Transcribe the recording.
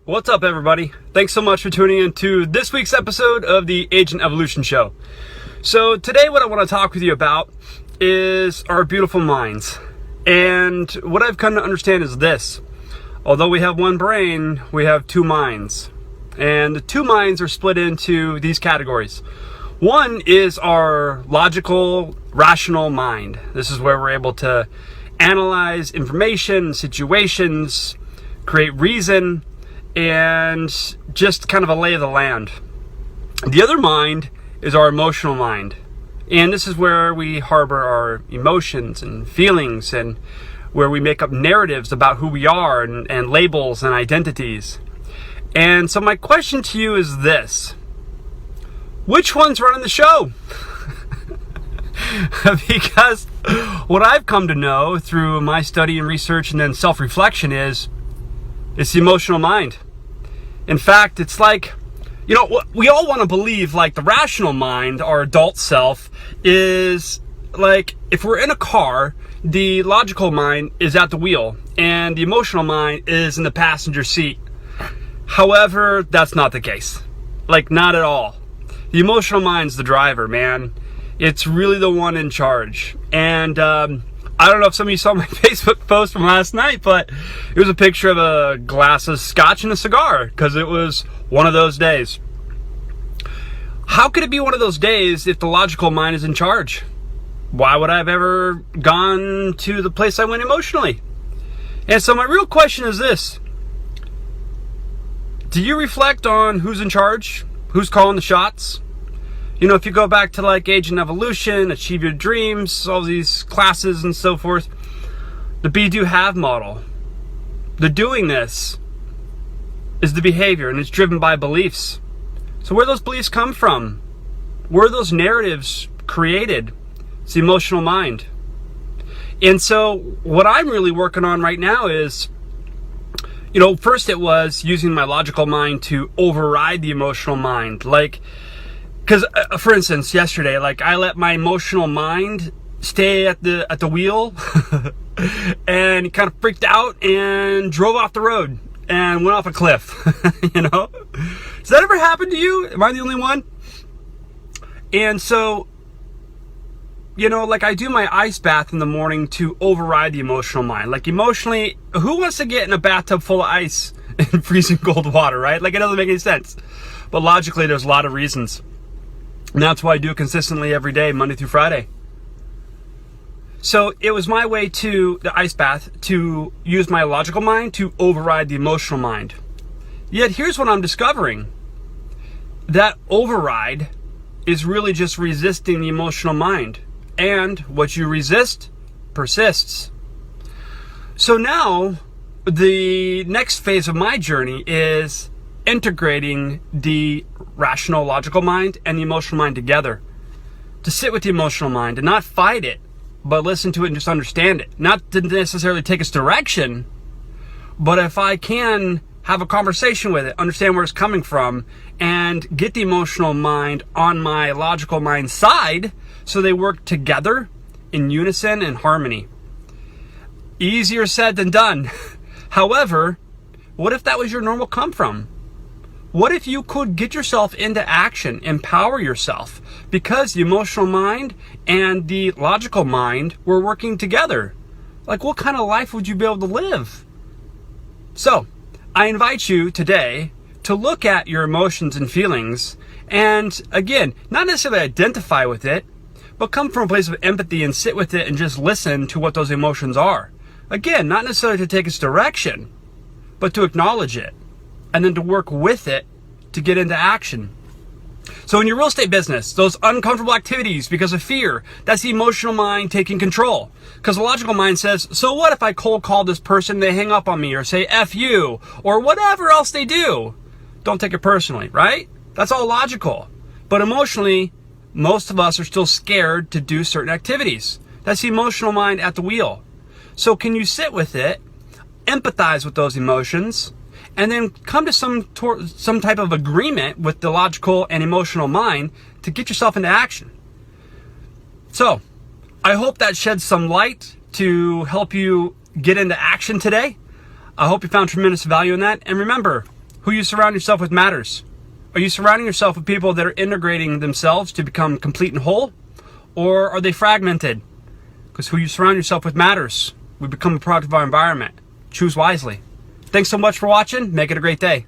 What's up, everybody? Thanks so much for tuning in to this week's episode of the Agent Evolution Show. So today what I want to talk with you about is our beautiful minds. And what I've come to understand is this. Although we have one brain, we have two minds. And the two minds are split into these categories. One is our logical, rational mind. This is where we're able to analyze information, situations, create reason, and just kind of a lay of the land. The other mind is our emotional mind. And this is where we harbor our emotions and feelings, and where we make up narratives about who we are and labels and identities. And so my question to you is this. Which one's running the show? Because what I've come to know through my study and research and then self-reflection is it's the emotional mind. In fact, it's like, we all want to believe like the rational mind, our adult self, is like if we're in a car, the logical mind is at the wheel and the emotional mind is in the passenger seat. However, that's not the case. Like, not at all. The emotional mind's the driver, man. It's really the one in charge. And I don't know if some of you saw my Facebook post from last night, but it was a picture of a glass of scotch and a cigar, because it was one of those days. How could it be one of those days if the logical mind is in charge? Why would I have ever gone to the place I went emotionally? And so my real question is this. Do you reflect on who's in charge? Who's calling the shots? If you go back to like Agent Evolution, Achieve Your Dreams, all these classes and so forth, the Be, Do, Have model, the doing this is the behavior, and it's driven by beliefs. So where those beliefs come from? Where are those narratives created? It's the emotional mind. And so what I'm really working on right now is, first it was using my logical mind to override the emotional mind. Because, for instance, yesterday, I let my emotional mind stay at the wheel and kind of freaked out and drove off the road and went off a cliff. Does that ever happen to you? Am I the only one? And so, I do my ice bath in the morning to override the emotional mind. Emotionally, who wants to get in a bathtub full of ice and freezing cold water, right? It doesn't make any sense. But logically, there's a lot of reasons. And that's why I do it consistently every day, Monday through Friday. So it was my way to the ice bath to use my logical mind to override the emotional mind. Yet here's what I'm discovering. That override is really just resisting the emotional mind. And what you resist persists. So now the next phase of my journey is integrating the rational, logical mind and the emotional mind together. To sit with the emotional mind and not fight it, but listen to it and just understand it. Not to necessarily take its direction, but if I can have a conversation with it, understand where it's coming from, and get the emotional mind on my logical mind side so they work together in unison and harmony. Easier said than done. However, what if that was your normal come from? What if you could get yourself into action, empower yourself, because the emotional mind and the logical mind were working together? What kind of life would you be able to live? So, I invite you today to look at your emotions and feelings and, again, not necessarily identify with it, but come from a place of empathy and sit with it and just listen to what those emotions are. Again, not necessarily to take its direction, but to acknowledge it. And then to work with it to get into action. So in your real estate business, those uncomfortable activities because of fear, that's the emotional mind taking control. Because the logical mind says, so what if I cold call this person and they hang up on me or say F you or whatever else they do? Don't take it personally, right? That's all logical. But emotionally, most of us are still scared to do certain activities. That's the emotional mind at the wheel. So can you sit with it, empathize with those emotions, and then come to some type of agreement with the logical and emotional mind to get yourself into action? So, I hope that sheds some light to help you get into action today. I hope you found tremendous value in that. And remember, Who you surround yourself with matters. Are you surrounding yourself with people that are integrating themselves to become complete and whole? Or are they fragmented? Because who you surround yourself with matters. We become a product of our environment. Choose wisely. Thanks so much for watching. Make it a great day.